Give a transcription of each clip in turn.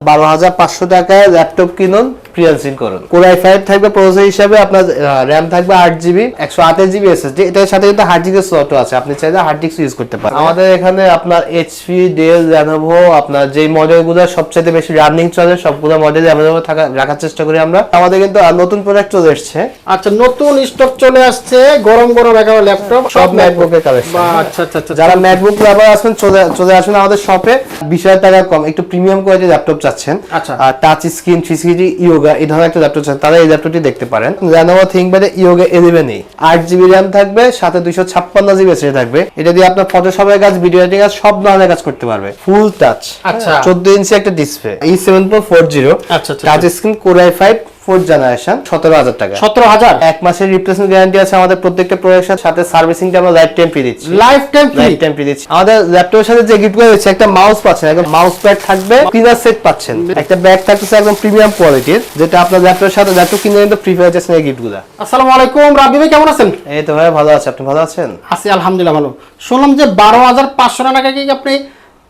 12,500 টাকায় ল্যাপটপ কিনুন, ফ্রিল্যান্সিং করুন। Core i5 থাকবে প্রসেসর হিসাবে, আপনার RAM থাকবে 8GB, 128GB SSD। এটার সাথে কিন্তু হার্ড ডিস্কের স্লটও আছে, আপনি চাইলে হার্ড ডিস্ক ইউজ করতে পারেন। আমাদের এখানে আপনার HP, Dell, Lenovo, আপনার যেই মডেলগুলো সবচেয়ে বেশি রানিং চলে সবগুলো মডেল অ্যাভেলেবল রাখার চেষ্টা করি আমরা। আমাদের কিন্তু নতুন প্রোডাক্ট চলে এসেছে। আচ্ছা, নতুন স্টক চলে আসছে, গরম গরম একেবারে ল্যাপটপ, সব ম্যাকবুক এর কালেকশন। আচ্ছা আচ্ছা আচ্ছা, যারা ম্যাকবুক লাভার আছেন চলে আসুন আমাদের শপে। 20,000 টাকা কম একটু প্রিমিয়াম কোয়ালিটির ল্যাপটপ চাচ্ছেন, আচ্ছা, টাচ স্ক্রিন 360 ইয়োগা এই ধরনের একটা ল্যাপটপ চাচ্ছেন, তারা এই ল্যাপটপটি দেখতে পারেন। Lenovo ThinkPad yoga 11 8GB RAM থাকবে, সাথে 256GB SSD থাকবে। এটা দিয়ে আপনার ফটোশপের কাজ, ভিডিও এডিটিং কাজ, সব ধরনের কাজ করতে পারবে। ফুল টাচ, আচ্ছা, 14 ইঞ্চি একটা ডিসপ্লে, E740, আচ্ছা আচ্ছা, touch screen, Core i5 4th generation, 17,000 টাকা। 17,000। এক মাসের রিপ্লেসমেন্ট গ্যারান্টি আছে আমাদের প্রত্যেকটা প্রোডাক্টের সাথে। সার্ভিসিংটা আমরা লাইফ টাইম ফ্রি দিচ্ছি। লাইফ টাইম ফ্রি দিচ্ছি। আমাদের ল্যাপটপের সাথে যে গিফট গুলো দিচ্ছে, একটা মাউস পাচ্ছেন, একদম মাউস প্যাড থাকবে, ক্লিনার সেট পাচ্ছেন, একটা ব্যাগ থাকতেছে একদম প্রিমিয়াম কোয়ালিটির, যেটা আপনার ল্যাপটপের সাথে ল্যাপটপ কিনে কিন্তু ফ্রি পেয়ে যাচ্ছেন এই গিফটগুলো। আসসালামু আলাইকুম, রাব্বি ভাই কেমন আছেন? এই তো ভাই ভালো আছে, আপনি ভালো আছেন? আছি আলহামদুলিল্লাহ ভালো। শুনলাম যে 12,500 টাকা কি আপনি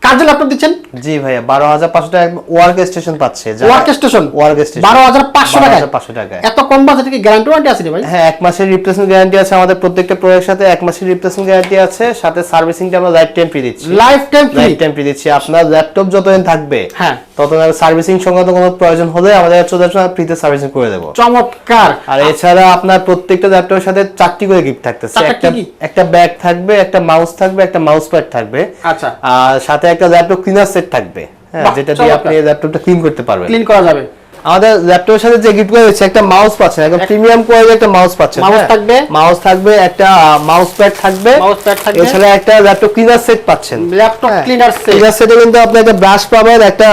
কাজের ল্যাপটপ দিচ্ছেন? জি ভাইয়া, 12,500 টাকা ওয়ার্ক স্টেশন পাচ্ছে। ওয়ার্ক স্টেশন 12,500 টাকা। এত কম বাজেটে কি গ্যারান্টি ওয়ারেন্টি আছে ভাই? হ্যাঁ, এক মাসের রিপ্লেসমেন্ট গ্যারান্টি আছে আমাদের প্রত্যেকটা প্রোডাক্টের সাথে। এক মাসের রিপ্লেসমেন্ট গ্যারান্টি আছে, সাথে সার্ভিসিংটা আমরা লাইফ টাইম ফ্রি দিচ্ছি। লাইফ টাইম ফ্রি দিচ্ছি। আপনার ল্যাপটপ যতদিন থাকবে, হ্যাঁ, ততদিন সার্ভিসিং সংক্রান্ত কোনো প্রয়োজন হলে আমাদের চলে আসুন, ফ্রিতে সার্ভিসিং করে দেব। চমৎকার। আর এছাড়া আপনার প্রত্যেকটা ল্যাপটপের সাথে 4টি করে গিফট থাকতেছে। একটা ব্যাগ থাকবে, একটা মাউস থাকবে, একটা মাউস প্যাড থাকবে, আচ্ছা, আর সাথে একটা ল্যাপটপ ক্লিনার সেট থাকবে, হ্যাঁ, যেটা দিয়ে আপনি ল্যাপটপটা ক্লিন করতে পারবেন, ক্লিন করা যাবে। আমাদের ল্যাপটপের সাথে যে গিফট রয়েছে, একটা মাউস পাচ্ছেন, একদম প্রিমিয়াম কোয়ালিটির একটা মাউস পাচ্ছেন। মাউস থাকবে, একটা মাউস প্যাড থাকবে, এছাড়া একটা ল্যাপটপ ক্লিনার সেট পাচ্ছেন। ল্যাপটপ ক্লিনার সেটে কিন্তু আপনি একটা ব্রাশ পাবেন, একটা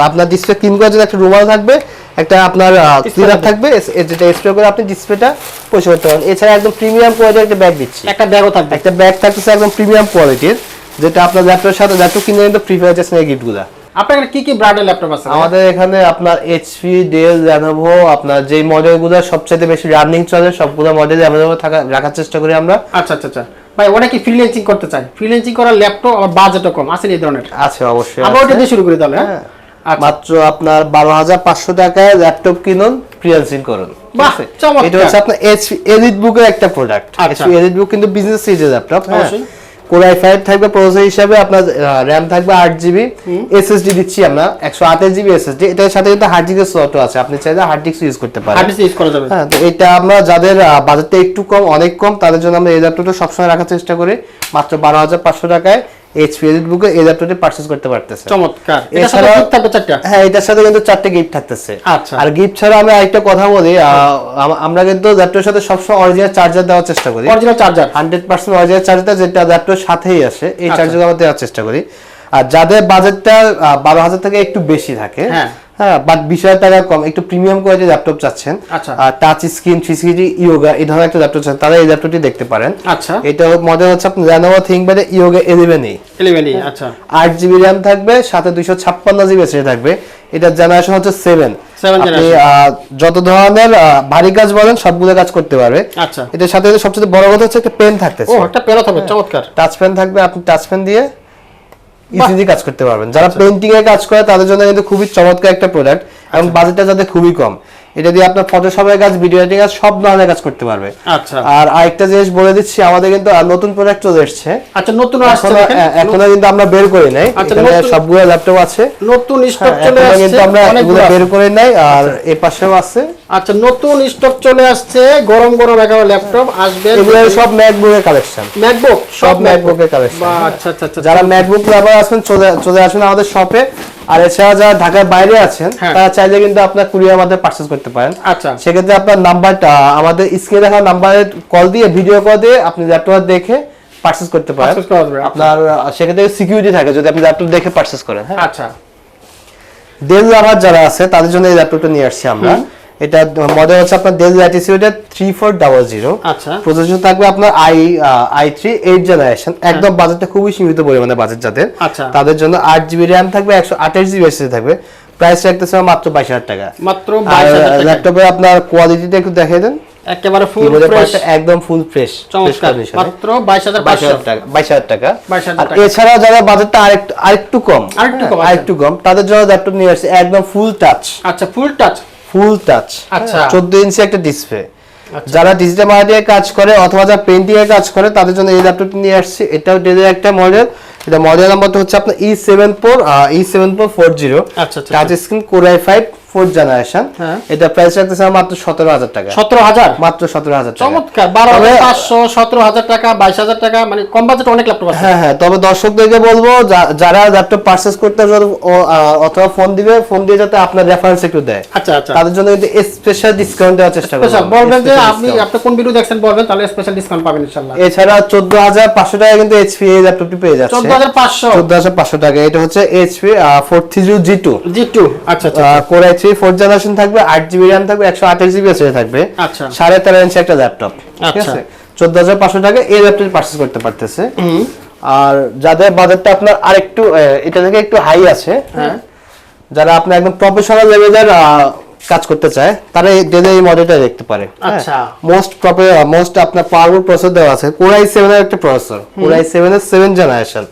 আপনার ডিসপ্লে ক্লিন করার জন্য একটা রুমাল থাকবে, একটা আপনার ক্লিনার থাকবে, যেটা স্প্রে করে আপনি ডিসপ্লেটা পরিষ্কার করতে পারেন। এছাড়া একদম প্রিমিয়াম কোয়ালিটির একটা ব্যাগ দিচ্ছি। একটা ব্যাগও থাকবে, একটা ব্যাগ থাকতেছে একদম প্রিমিয়াম কোয়ালিটির, যেটা আপনার ল্যাপটপের সাথে ল্যাপটপ কিনে কিন্তু ফ্রি পেয়ে যাচ্ছেন এই গিফটগুলো। আপনার কি কি ব্র্যান্ডের ল্যাপটপ আছে? আমাদের এখানে আপনার HP, Dell, Lenovo, আপনার যেই মডেলগুলো সবচেয়ে বেশি রানিং চলে সবগুলো মডেল অ্যাভেলেবল রাখার চেষ্টা করি আমরা। আচ্ছা আচ্ছা আচ্ছা ভাই, ওটা কি ফ্রিল্যান্সিং করতে চাই? ফ্রিল্যান্সিং করার ল্যাপটপ আবার বাজেটও কম আছে, এই ধরনের আছে অবশ্যই। আমরা ওটা দিয়ে শুরু করি তাহলে। হ্যাঁ, মাত্র আপনার 12,500 টাকায় ল্যাপটপ কিনুন, ফ্রিল্যান্সিং করুন। বাহ, চমৎকার। এটা হচ্ছে আপনার HP EliteBook এর একটা প্রোডাক্ট। HP EliteBook কিন্তু বিজনেস সিরিজের ল্যাপটপ। অবশ্যই। Core i5 থাকবে প্রসেসর হিসাবে, আপনার RAM থাকবে 8GB, SSD দিচ্ছি আমরা 128GB SSD। এটার সাথে কিন্তু হার্ড ডিস্কের স্লটও আছে, আপনি চাইলে হার্ড ডিস্ক ইউজ করতে পারেন। হার্ড ডিস্ক ইউজ করা যাবে। হ্যাঁ, তো এটা আমরা যাদের বাজেটটা একটু কম, অনেক কম, তাদের জন্য আমরা এই ল্যাপটপটা সবসময় রাখার চেষ্টা করি। মাত্র 12,500 টাকায় HP EliteBook এই ল্যাপটপটি পারচেজ করতে পারতেছে। চমৎকার। এটার সাথে গিফট থাকবে 4টা। হ্যাঁ, এটার সাথে কিন্তু 4টা গিফট থাকতেছে। আচ্ছা, আর গিফট ছাড়া আমি আরেকটা কথা বলি, আমরা কিন্তু ল্যাপটপের সাথে সবসময় অরিজিনাল চার্জার দেওয়ার চেষ্টা করি। অরিজিনাল চার্জার 100% অরিজিনাল চার্জার, যেটা ল্যাপটপের সাথেই আসে, এই চার্জার আমরা দেওয়ার চেষ্টা করি। আর যাদের বাজেটটা 12,000 থেকে একটু বেশি থাকে, হ্যাঁ, বাট 20,000 টাকা কম একটু প্রিমিয়াম কোয়ালিটির ল্যাপটপ চাচ্ছেন, টাচ স্ক্রিন 360 ইয়োগা এই ধরনের একটা ল্যাপটপ চাচ্ছেন, তারা এই ল্যাপটপটি দেখতে পারেন। আচ্ছা, এটা মডেল হচ্ছে আপনার Lenovo ThinkPad ইয়োগা 11 আচ্ছা, 8GB RAM থাকবে, সাথে 256GB SSD থাকবে। এটার জেনারেশন হচ্ছে 7। আপনি যত ধরনের ভারী কাজ বলেন সবগুলো কাজ করতে পারবে। আচ্ছা, এটার সাথে সবচেয়ে বড় কথা হচ্ছে একটা পেন থাকতেছে। ও, একটা পেনও থাকবে। চমৎকার। টাচ পেন থাকবে, আপনি টাচ পেন দিয়ে ইজিলি কাজ করতে পারবেন। যারা পেইন্টিং এর কাজ করে তাদের জন্য কিন্তু খুবই চমৎকার একটা প্রোডাক্ট, এবং বাজেটটা যাদের খুবই কম, এটা দিয়ে আপনার ফটোশপের কাজ, ভিডিও এডিটিং কাজ, সব ধরনের কাজ করতে পারবে। আচ্ছা, আর আরেকটা জিনিস বলে দিচ্ছি, আমাদের কিন্তু নতুন প্রোডাক্ট চলে এসেছে। আচ্ছা, নতুন আসছে, এখনো কিন্তু আমরা বের করি নাই, এখানে সবগুলো ল্যাপটপ আছে, নতুন স্টক চলে আসছে, কিন্তু আমরা এগুলো বের করে নাই। আর এই পাশেও আছে। আচ্ছা, নতুন স্টক চলে আসছে, গরম গরম একেবারে ল্যাপটপ আসবে। এগুলো সব ম্যাকবুক এর কালেকশন। ম্যাকবুক, সব ম্যাকবুক এর কালেকশন। আচ্ছা আচ্ছা আচ্ছা, যারা ম্যাকবুক লাভার আছেন চলে আসুন আমাদের শপে। আর এছাড়া যারা ঢাকার বাইরে আছেন, তারা চাইলে কিন্তু আপনার কুরিয়ার মাধ্যমে পারচেজ করতে পারেন। আচ্ছা, সেক্ষেত্রে আপনার নাম্বারটা আমাদের স্ক্রিনে দেখা নাম্বারে কল দিয়ে, ভিডিও কল দিয়ে আপনি ল্যাপটপ দেখে পারচেজ করতে পারেন। আপনার সেক্ষেত্রে সিকিউরিটি থাকে যদি আপনি ল্যাপটপ দেখে পারচেজ করেন। আচ্ছা, ডেল লাভার যারা আছে তাদের জন্য এই ল্যাপটপটা নিয়ে আসছি আমরা। এটা মডেল হচ্ছে আপনার Dell Latitude 3400। আচ্ছা, প্রসেসর থাকবে আপনার i3 8th জেনারেশন। একদম বাজেটটা খুবই সীমিত পরিমাণে বাজেট যাদের, তাদের জন্য 8GB RAM থাকবে, 128GB SSD থাকবে। প্রাইস রাখতেছে মাত্র 22,000 টাকা। মাত্র 22,000 টাকা। ল্যাপটপে আপনার কোয়ালিটিটা একটু দেখাই দেন। একেবারে ফুল কিবোর্ডের ফ্রেশ, পার্টটা একদম ফুল ফ্রেশ, চমৎকার, মাত্র 22500 টাকা, 22000 টাকা। 22000 আর টাকা। এছাড়া যারা বাজেটটা আরেকটু কম, আরেকটু কম, তাদের জন্য ল্যাপটপ নিয়ে আসছে একদম ফুল টাচ। আচ্ছা, ফুল টাচ, আচ্ছা 14 ইঞ্চি একটা ডিসপ্লে। যারা ডিজিটাল মার্কেটিং কাজ করে অথবা যারা পেন্টিং এর কাজ করে তাদের জন্য এই ল্যাপটপটি নিয়ে আসছে। এটাও ডেলের একটা মডেল। এটা মডেল নাম্বারটা হচ্ছে আপনার E7440। আচ্ছা, touch screen Core i5 4th generation. এটা প্রাইস রাখতেছে মাত্র 17000 টাকা। 17000, মাত্র 17000 টাকা। চমৎকার। 12500, 17000 টাকা, 22000 টাকা, মানে কম বাজেট অনেক ল্যাপটপ আছে। হ্যাঁ, তবে দর্শকদেরকে বলবো যারা ল্যাপটপ পারচেজ করতে যাবে অথবা ফোন দিয়ে যাতে আপনার রেফারেন্স একটু দেয়। আচ্ছা আচ্ছা, তাদের জন্য কিন্তু স্পেশাল ডিসকাউন্ট দেওয়ার চেষ্টা করব। স্পেশাল বলবেন যে আপনি কোন ভিডিও দেখছেন বলবেন, তাহলে স্পেশাল ডিসকাউন্ট পাবেন ইনশাআল্লাহ। এছাড়া 14500 টাকা কিন্তু HP এই ল্যাপটপটি পেয়ে যাচ্ছে। 14500 টাকা। এটা হচ্ছে HP 430 G2। আচ্ছা আচ্ছা, Core i3 4th জেনারেশন থাকবে, 8GB RAM থাকবে, 128GB SSD থাকবে। আচ্ছা, 13.5 ইঞ্চি একটা ল্যাপটপ। ঠিক আচ্ছা। আছে, 14500 টাকা এই ল্যাপটপটি পারচেজ করতে পারতেছে। আর যাদের বাজেটটা আপনার আরেকটু এটা থেকে একটু হাই আছে, হ্যাঁ, যারা আপনি একদম প্রফেশনাল লেভেলের কাজ করতে চায় তারা এই মডেলটা দেখতে পারে। আচ্ছা, মোস্ট আপনার পাওয়ারফুল প্রসেসর দেওয়া আছে। Core i7 এর একটা প্রসেসর, Core i7 এর 7th জেনারেশন।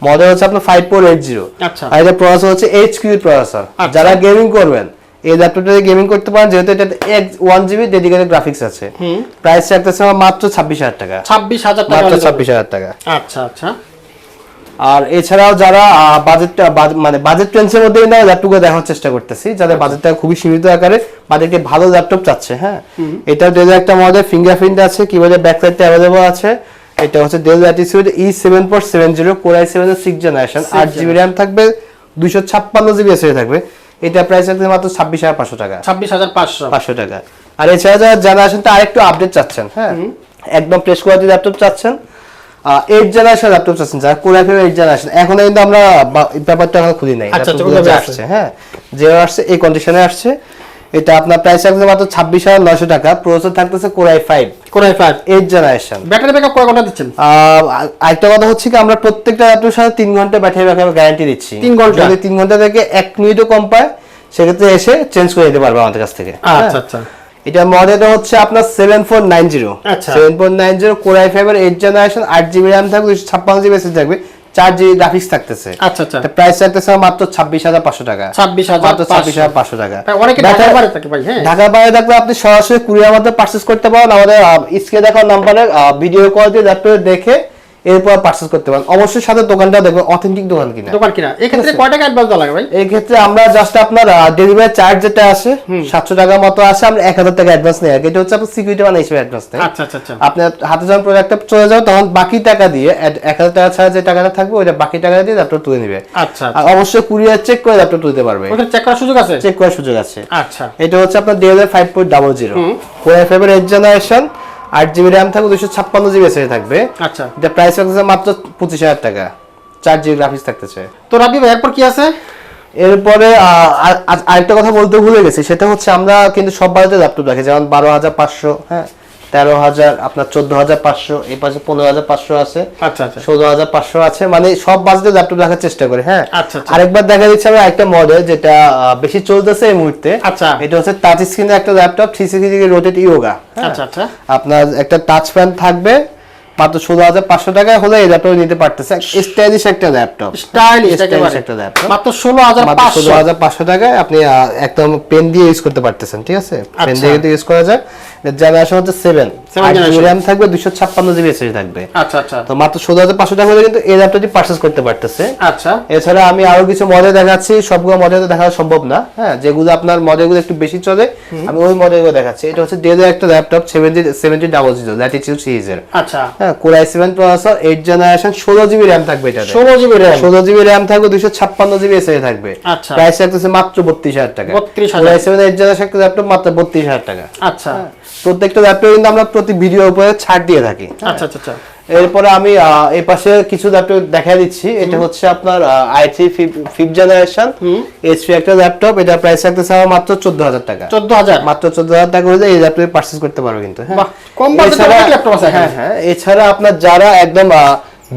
মডেল হচ্ছে আপনার 5480। আচ্ছা, আর এটা প্রসেসর হচ্ছে HQ প্রসেসর। যারা গেমিং করবেন এই ল্যাপটপটাতে গেমিং করতে পারেন, যেহেতু এটা 1GB ডেডিকেটেড গ্রাফিক্স আছে। প্রাইস রাখতেছে মাত্র 26000 টাকা। 26000 টাকা, মাত্র 26000 টাকা। আচ্ছা আচ্ছা। আর এছাড়াও যারা বাজেট রেঞ্জের মধ্যে ল্যাপটপ দেখার চেষ্টা করতেছি, যাদের বাজেটটা খুবই সীমিত আকারে বাজেটে ভালো ল্যাপটপ চাচ্ছে, হ্যাঁ, এটা ডেল একটা মডেল, ফিঙ্গারপ্রিন্ট আছে, কিবোর্ডের ব্যাক সাইডটা अवेलेबल আছে। এটা হচ্ছে del Latitude E7470 Core i7 এর 6th জেনারেশন, 8GB RAM থাকবে, 256GB SSD থাকবে। এটা প্রাইস আছে মাত্র 26500 টাকা। 26500 টাকা। আর এছাড়া যারা জেনারেশনটা আরেকটু আপডেট চাচ্ছেন, হ্যাঁ, একদম ফ্রেশ কোয়ালিটি ল্যাপটপ চাচ্ছেন, 8th জেনারেশন ল্যাপটপ চাচ্ছেন, যারা Core i5 8th জেনারেশন, এখন কিন্তু আমরা ব্যাপারটা এখন খুলি নাই, আচ্ছা, আসছে, হ্যাঁ, যে আসছে এই কন্ডিশনে আসছে। এটা আপনার প্রাইস আছে মাত্র 26900 টাকা। প্রসেসর থাকতেছে Core i5 8th generation. Battery backup কয় ঘন্টা দিচ্ছেন? আরেকটা কথা হচ্ছে কি, আমরা প্রত্যেকটা ল্যাপটপের সাথে 3 ঘন্টা ব্যাটারি ব্যাকআপ গ্যারান্টি দিচ্ছি। 3 ঘন্টা, যদি 3 ঘন্টা থেকে 1 মিনিটও কম পায় সেক্ষেত্রে এসে চেঞ্জ করে দিতে পারবে আমাদের কাছ থেকে। আচ্ছা আচ্ছা। এটা মডেলটা হচ্ছে আপনার 7490। আচ্ছা, 7490 Core i5 এর 8th জেনারেশন, 8GB RAM থাকবে, 256GB SSD থাকবে, 4GB গ্রাফিক্স থাকতেছে। আচ্ছা আচ্ছা। প্রাইস থাকতেছে মাত্র 26500 টাকা। 26500 টাকা। অনেকে ঢাকার বাইরে থাকে ভাই, হ্যাঁ, ঢাকার বাইরে থাকলে আপনি সরাসরি কুরিয়ার মাধ্যমে পারচেজ করতে পারেন। আমাদের স্ক্রিনে দেখার নম্বরে ভিডিও কল দিয়ে ল্যাপটপ দেখে এরপর পারচেজ করতে পারেন। অবশ্যই সাথে দোকানটা দেখবেন অথেন্টিক দোকান কিনা। এই ক্ষেত্রে কয় টাকা অ্যাডভান্স দেওয়া লাগে ভাই? এই ক্ষেত্রে আমরা জাস্ট আপনার ডেলিভারি চার্জ যেটা আছে 700 টাকা মতো আছে, আমরা 1000 টাকা অ্যাডভান্স নেই। এটা হচ্ছে আপনার সিকিউরিটি মানে হিসেবে অ্যাডভান্স নেই। আচ্ছা আচ্ছা আচ্ছা। আপনি হাতে যখন প্রোডাক্টটা চলে যাবে তখন বাকি টাকা দিয়ে 1000 টাকা ছাড়া যে টাকাটা থাকবে ওইটা বাকি টাকা দিয়ে ল্যাপটপ তুলে নেবে। আচ্ছা, আর অবশ্যই কুরিয়ার চেক করে ল্যাপটপ তুলতে পারবে। ওটা চেক করার সুযোগ আছে? চেক করার সুযোগ আছে। আচ্ছা। এটা হচ্ছে আপনার Dell 5.00 Core i5 এর 8th জেনারেশন, 8GB RAM থাকবে, 256GB SSD থাকবে। আচ্ছা, এটা প্রাইস রাখতেছে মাত্র 25000 টাকা। 4GB গ্রাফিক্স থাকতেছে। তো রাবি ভাই এরপর কি আছে? এরপরে আরেকটা কথা বলতে ভুলে গেছি, সেটা হচ্ছে আমরা কিন্তু সব বাজেটে ল্যাপটপ রাখি, যেমন 12500, হ্যাঁ, 13000, আপনার 14500, এই পাশে 15500 আছে। আচ্ছা আচ্ছা। 16500 আছে, মানে সব বাজেটে ল্যাপটপ রাখার চেষ্টা করি। হ্যাঁ, আচ্ছা আচ্ছা। আরেকবার দেখা দিচ্ছে আমি একটা মডেল যেটা বেশি চলতেছে এই মুহূর্তে। আচ্ছা। এটা হচ্ছে টাচ স্ক্রিনের একটা ল্যাপটপ, 360 ডিগ্রি রোটেট ইয়োগা। আচ্ছা আচ্ছা। আপনার একটা টাচ প্যান থাকবে, মাত্র 16500 টাকায় হলে এই ল্যাপটপ নিতে পারতেছে। স্টাইলিশ একটা ল্যাপটপ, স্টাইলিশ একটা ল্যাপটপ, মাত্র 16500 টাকায় আপনি একদম পেন দিয়ে ইউজ করতে পারতেছেন। ঠিক আছে, পেন দিয়ে কিন্তু ইউজ করা যায়। জেনারেশন হচ্ছে 7 জেনারেশন, RAM থাকবে, 256GB SSD থাকবে। আচ্ছা আচ্ছা। তো মাত্র 16500 টাকা হলে কিন্তু এই ল্যাপটপটি পারচেজ করতে পারতেছে। আচ্ছা। এছাড়া আমি আরো কিছু মডেল দেখাচ্ছি, সবগুলো মডেল দেখা সম্ভব না, হ্যাঁ, যেগুলো আপনার মডেলগুলো একটু বেশি চলে আমি ওই মডেলগুলো দেখাচ্ছি। এটা হচ্ছে Dell এর একটা ল্যাপটপ 7000 ল্যাটিটিউড সিরিজের। আচ্ছা, হ্যাঁ, Core i7 processor, 8th generation, 16GB RAM থাকবে। এটাতে 16GB RAM থাকবে, 256GB SSD থাকবে। আচ্ছা। প্রাইস রাখতেছে মাত্র 32000 টাকা। 32000। Core i7 8th জেনারেশন একটা ল্যাপটপ মাত্র 32000 টাকা। আচ্ছা। প্রত্যেকটা ল্যাপটপ কিন্তু আমরা প্রতি ভিডিওর উপরে ছাড় দিয়ে থাকি। আচ্ছা আচ্ছা। এরপরে আমি এই পাশে কিছু ল্যাপটপ দেখাই দিচ্ছি। এটা হচ্ছে আপনার i3 5th জেনারেশন HP একটা ল্যাপটপ। এটা প্রাইস রাখতেছে মাত্র 14000 টাকা। 14000, মাত্র 14000 টাকা হলে এই ল্যাপটপ পারচেজ করতে পারবে কিন্তু। হ্যাঁ, বাহ, কম বাজেটে অনেক ল্যাপটপ আছে। হ্যাঁ হ্যাঁ। এছাড়া আপনার যারা একদম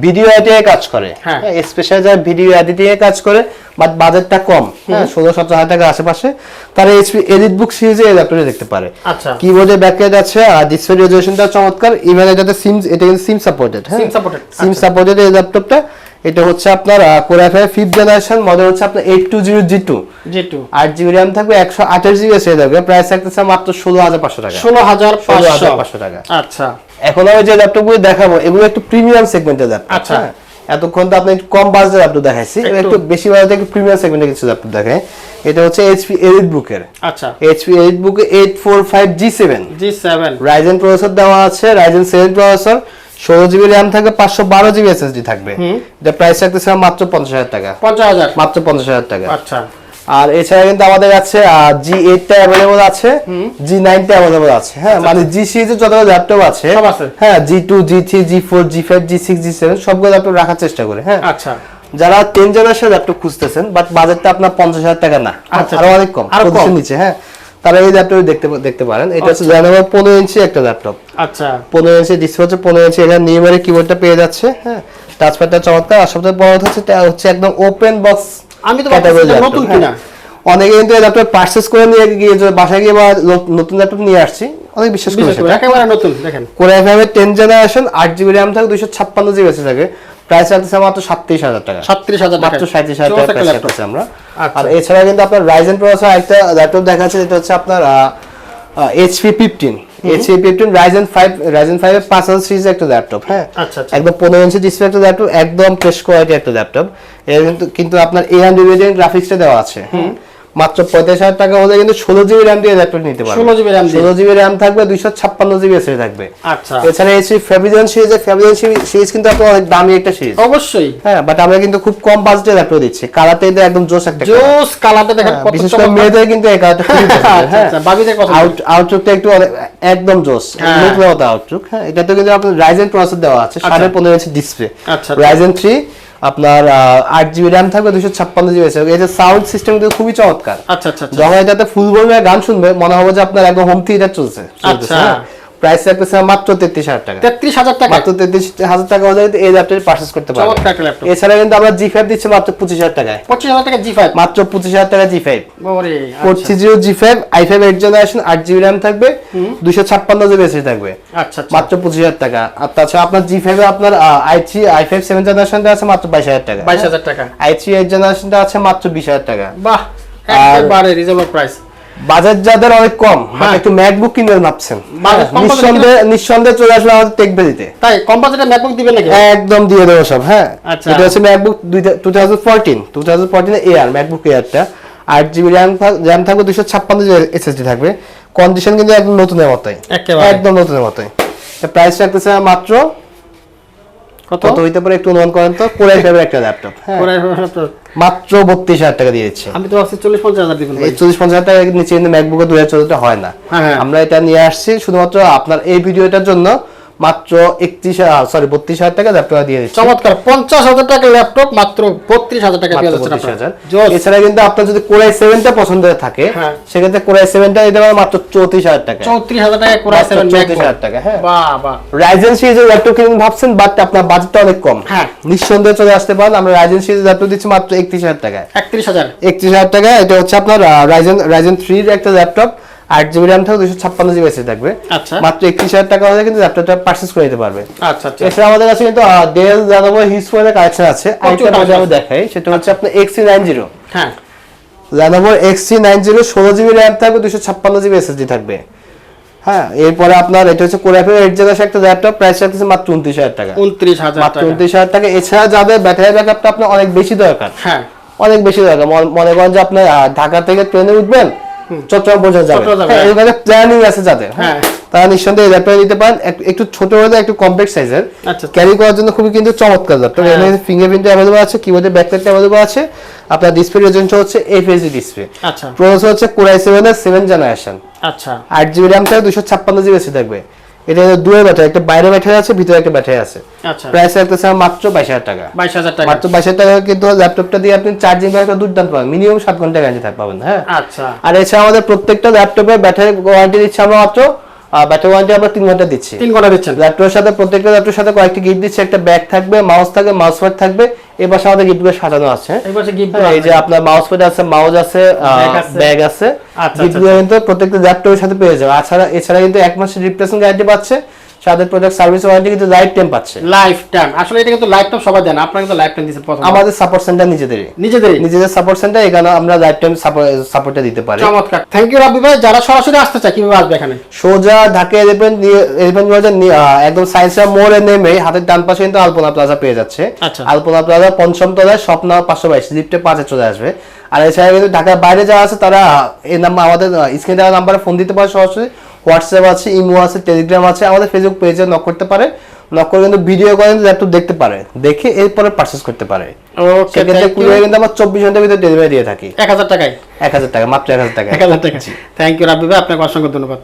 ভিডিও এডিটিং এ কাজ করে, হ্যাঁ স্পেশাল যারা ভিডিও এডিটিং এ কাজ করে বাট বাজেটটা কম, 16-17 হাজার টাকা আশেপাশে, তারা এইচপি এডিট বুক সিরিজে এই ল্যাপটপে দেখতে পারে। আচ্ছা, কিবোর্ডে ব্যাকলাইট আছে আর ডিসপ্লে রেজোলিউশনটা চমৎকার, ইভেন এটাতে সিম, এটা কিন্তু সিম সাপোর্টেড, হ্যাঁ সিম সাপোর্টেড এই ল্যাপটপটা। এটা হচ্ছে আপনার core i5 5th generation model, হচ্ছে আপনার 820G2 8GB RAM থাকবে, 128GB এসএসডি থাকবে। প্রাইস থাকতেছে মাত্র 16,500 টাকা। 16,500 টাকা। আচ্ছা, এখন আমি যে ল্যাপটপগুলো দেখাবো এগুলো একটু প্রিমিয়াম সেগমেন্টের ল্যাপটপ। আচ্ছা, এতক্ষণ তো আপনি একটু কম বাজেটের ল্যাপটপ দেখাইছি, একটু বেশি বাজেটের একটু প্রিমিয়াম সেগমেন্টের কিছু ল্যাপটপ দেখাই। এটা হচ্ছে এইচপি এলিটবুক এর, আচ্ছা HP EliteBook 845G7 Ryzen processor দেওয়া আছে, রাইজেন 7 প্রসেসর, 16GB RAM থাকবে, 512GB SSD থাকবে। এটা প্রাইস থাকতেছে মাত্র 50,000 টাকা। 50,000 মাত্র 50,000 টাকা। আচ্ছা, আর এছাড়া কিন্তু আমাদের কাছে G8 টা अवेलेबल আছে, G9 টা अवेलेबल আছে, হ্যাঁ মানে G সিরিজের যত ল্যাপটপ আছে সব আছে, হ্যাঁ G2 G3 G4 G5 G6 G7 সবগুলো ল্যাপটপ রাখার চেষ্টা করে, হ্যাঁ। আচ্ছা, যারা 10 জেনারেশন ল্যাপটপ খুঁজতেছেন বাট বাজেটটা আপনার 50,000 টাকা না, আরো অনেক কম, 50 নিচে, হ্যাঁ, তারা এই ল্যাপটপ দেখতে পারেন। এটা হচ্ছে Lenovo 15 ইঞ্চি একটা ল্যাপটপ। আচ্ছা, 15 ইঞ্চি ডিসপ্লে হচ্ছে, 15 ইঞ্চি, এখানে নিউমারি কিবোর্ডটা পেয়ে যাচ্ছে, হ্যাঁ, টাচপ্যাডটা চমৎকার। আর সবথেকে বড় কথা হচ্ছে একদম ওপেন বক্স। আমি তো ভাবছি নতুন কিনা, অনেকে কিন্তু এই ল্যাপটপ পারচেজ করে নিয়ে গিয়ে বাসায় গিয়ে নতুন ল্যাপটপ নিয়ে আসছি, অনেক বিশ্বাস করে সেটা একেবারে নতুন। দেখেন কোর i5 এর 10 জেনারেশন 8GB RAM থাকে, 256GB এসএসডি থাকে। প্রাইস আছে মাত্র 37,000 টাকা। 37,000 টাকা, মাত্র 37,000 টাকা প্রাইস আছে আমরা। আচ্ছা, আর এছাড়া কিন্তু আপনার রাইজেন প্রসেসর একটা ল্যাপটপ দেখাচ্ছে, এটা হচ্ছে আপনার HP 15 রাইজেন 5 এর 5000 সিরিজের একটা ল্যাপটপ, হ্যাঁ, আচ্ছা, একদম 15 ইঞ্চি ডিসপ্লে একটা ল্যাপটপ, একদম ফ্রেশ কোয়ালিটি একটা ল্যাপটপ। এর কিন্তু আপনার AMD রেডিয়েন্ট গ্রাফিক্সটা দেওয়া আছে, মাত্র 35,000 টাকা হলে কিন্তু 16GB RAM দিয়ে ল্যাপটপ নিতে পারবেন। 16GB RAM থাকবে, 256GB এসএসডি থাকবে। আচ্ছা, এছাড়া এই ফ্যাবিলিয়ন সিরিজ কিন্তু আপনার অনেক দামি একটা সিরিজ, অবশ্যই, হ্যাঁ, বাট আমরা কিন্তু খুব কম বাজেটে ল্যাপটপ দিচ্ছি। কালারটা এটা একদম জোস একটা জোস কালারটা দেখেন, কত বিশেষ করে মেয়েদের কিন্তু এই কালারটা খুবই পছন্দ, হ্যাঁ। বাবিদের কথা, আউটলুকটা একটু একদম জোস, নতুন মতো আউটলুক, হ্যাঁ। এটা তো কিন্তু আপনার রাইজেন প্রসেসর দেওয়া আছে, 15.5 ইঞ্চি ডিসপ্লে, আচ্ছা, রাইজেন 3 আপনার 8GB RAM থাকবে, 256GB এসএসডি। এটা সাউন্ড সিস্টেম কিন্তু খুবই চমৎকার। আচ্ছা, আচ্ছা, যখন এটাতে ফুল ভলিউমে গান শুনবে মনে হবে যে আপনার একদম হোম থিয়েটার চলছে। আচ্ছা, প্রাইস রাখতেছে মাত্র 33,000 টাকা। 33,000 টাকা, মাত্র 33,000 টাকা হলে এই ল্যাপটপ পারচেজ করতে পারবেন। চমৎকার একটা ল্যাপটপ। এছাড়া কিন্তু আমরা G5 দিচ্ছি মাত্র 25,000 টাকায়। 25,000 টাকা G5, মাত্র 25,000 টাকা G5। ওরে, 430 G5 i5 8 generation 8GB RAM থাকবে, 256GB এসএসডি থাকবে। আচ্ছা, মাত্র 25,000 টাকা। আর তাছাড়া আপনার G5 এ আপনার i5 7 জেনারেশনটা আছে মাত্র 22,000 টাকা। 22,000 টাকা। i3 8 জেনারেশনটা আছে মাত্র 20,000 টাকা। বাহ, একেবারে রিজনেবল প্রাইস। বাজেট যাদের অনেক কম, একটু ম্যাকবুক কিনবেন ভাবছেন, নিঃসন্দেহে চলে আসবে আমাদের টেক ভ্যালিতে। তাই কম বাজেটে ম্যাকবুক দিবেন নাকি? একদম দিয়ে দেবো সব, হ্যাঁ। আচ্ছা, এটা হচ্ছে ম্যাকবুক 2014 এয়ার, ম্যাকবুক এয়ারটা 8GB RAM থাকবে, 256GB এসএসডি থাকবে। কন্ডিশন কিন্তু একদম নতুনের মতোই, একদম নতুনের মতোই। প্রাইস রাখতেছে মাত্র কত হইতে পারে একটু অনুমান করেন তো? কোর i5 এর একটা ল্যাপটপ, হ্যাঁ, মাত্র 32,000 টাকা দিয়েছি। আমি তো ভাবছি 40-50,000 দিবেন। এই 40-50,000 টাকার নিচে কিন্তু ম্যাকবুক 2014 হয় না। আমরা এটা নিয়ে আসছি শুধুমাত্র আপনার এই ভিডিওটার জন্য, মাত্র 32,000 টাকা ল্যাপটপ দিয়ে দিচ্ছি। চমৎকার, 50,000 টাকা ল্যাপটপ মাত্র 32,000 টাকা পেয়ে যাচ্ছেন আপনারা। এছাড়া কিন্তু আপনার যদি কোর i7 টা পছন্দ থাকে সেক্ষেত্রে কোর i7 টা দিতে পারেন মাত্র 34,000 টাকা। 34,000 টাকা কোর i7 34,000 টাকা, হ্যাঁ। বাহ বাহ, রাইজেন সিরিজের ল্যাপটপ কিনবেন ভাবছেন বাট আপনার বাজেটটা অনেক কম, হ্যাঁ, নিঃসন্দেহে চলে আসতে পারেন। আমরা রাইজেন সিরিজের ল্যাপটপ দিচ্ছি মাত্র 31,000 টাকা। 31,000 টাকা। এটা হচ্ছে আপনার রাইজেন 3 এর একটা ল্যাপটপ, 8GB RAM থাকবে, 256GB এসএসডি থাকবে। আচ্ছা, মাত্র 31,000 টাকা হলে কিন্তু ল্যাপটপটা পারচেজ করে নিতে পারবে। আচ্ছা, আচ্ছা। এছাড়া আমাদের কাছে কিন্তু ডেল Lenovo হিউজ কালেকশন আছে। আরেকটা মডেল আমি দেখাই, সেটা হচ্ছে আপনার XC90, হ্যাঁ, Lenovo XC90 16GB RAM থাকবে, 256GB এসএসডি থাকবে, হ্যাঁ। এরপরে আপনার এটা হচ্ছে কোর i5 8 জেনারেশন একটা ল্যাপটপ, প্রাইস রাখতেছে মাত্র 29,000 টাকা। 29,000 টাকা। এছাড়া যাদের ব্যাটারি ব্যাকআপটা আপনার অনেক বেশি দরকার, হ্যাঁ, অনেক বেশি দরকার, মনে করেন যে আপনি ঢাকা থেকে ট্রেনে উঠবেন, চট্টগ্রাম পর্যন্ত যাবেন, এখানে প্ল্যানিং আছে যাদের, হ্যাঁ, তারা নিঃসন্দেহে এই ল্যাপটপ নিতে পারেন। একটু ছোট হলে একটু কম্প্যাক্ট সাইজের, ক্যারি করার জন্য খুবই কিন্তু চমৎকার ল্যাপটপ। এখানে ফিঙ্গারপ্রিন্ট अवेलेबल আছে, কিবোর্ডে ব্যাকলাইট अवेलेबল আছে। আপনার ডিসপ্লে রেজোলিউশন হচ্ছে FHD ডিসপ্লে। আচ্ছা, প্রসেসর হচ্ছে কোর i7 এর 7 জেনারেশন। আচ্ছা, 8GB RAM থাকবে, 256GB এসএসডি থাকবে। এটা দুই ব্যাটারি, একটা বাইরে ব্যাটারি আছে, ভিতরে একটা ব্যাটারি আছে। আচ্ছা, প্রাইস রাখতেছে মাত্র 22,000 টাকা। 22,000 টাকা, মাত্র 22,000 টাকা। কিন্তু ল্যাপটপটা দিয়ে আপনি চার্জিং ব্যাকআপ দুর্দান্ত পাবেন, মিনিমাম 7 ঘন্টা গ্যারান্টি পাবেন, হ্যাঁ। আচ্ছা, আর এছাড়া আমাদের প্রত্যেকটা ল্যাপটপে ব্যাটারি ওয়ারেন্টি দিচ্ছি আমরা মাত্র ব্যাটারি ওয়ারেন্টি আমরা 3 ঘন্টা দিচ্ছি। 3 ঘন্টা দিচ্ছেন। ল্যাপটপের সাথে প্রত্যেকটা ল্যাপটপের সাথে কয়েকটি গিফট দিচ্ছে, একটা ব্যাগ থাকবে, মাউস থাকবে, মাউস প্যাড থাকবে। এই পাশে আমাদের গিফটগুলো সাজানো আছে। এই পাশে গিফট এই যে আপনার মাউস প্যাড আছে, মাউস আছে, ব্যাগ আছে। গিফটগুলো কিন্তু প্রত্যেকটা ল্যাপটপের সাথে পেয়ে যাবে। এছাড়া কিন্তু 1 মাসের রিপ্লেসমেন্ট গ্যারান্টি পাচ্ছে, সাথে প্রোডাক্ট সার্ভিস ওয়ারেন্টি কিন্তু লাইফ টাইম পাচ্ছে। লাইফ টাইম, আসলে এটা কিন্তু লাইফ টাইম সবাই দেন, আপনারা কিন্তু লাইফ টাইম দিচ্ছেন প্রথম। আমাদের সাপোর্ট সেন্টার নিজেদের সাপোর্ট সেন্টার, এখানে আমরা লাইফ টাইম সাপোর্টটা দিতে পারি। চমৎকার, থ্যাংক ইউ রাব্বি ভাই। যারা সরাসরি আসতে চায় কিভাবে আসবে এখানে? সোজা ঢাকা এলিফ্যান্ট বাজার একদম সায়েন্স মোড়ে নেমে হাতের ডান পাশে কিন্তু আলপনা প্লাজা পেয়ে যাচ্ছে। আলপনা প্লাজা 5ম তলায়, স্বপ্ন 522, লিফটে 5-এ চলে আসবে। আর এছাড়া কিন্তু ঢাকার বাইরে যারা আছে তারা এই নাম্বার, আমাদের স্ক্রিনে দেওয়া নাম্বারে ফোন দিতে পারে সরাসরি। হোয়াটসঅ্যাপ আছে, ইমো আছে, টেলিগ্রাম আছে, আমাদের ফেসবুক পেজে নক করতে পারে। নক করে কিন্তু ভিডিও করে ল্যাপটপ দেখতে পারে, দেখে এরপরে পারচেজ করতে পারে। ওকে, সেক্ষেত্রে কুরিয়ার কিন্তু আমরা 24 ঘন্টার ভিতরে ডেলিভারি দিয়ে থাকি। 1000 টাকায়, 1000 টাকা, মাত্র 1000 টাকা। 1000 টাকা। থ্যাংক ইউ রাব্বি ভাই, আপনাকে অসংখ্য ধন্যবাদ।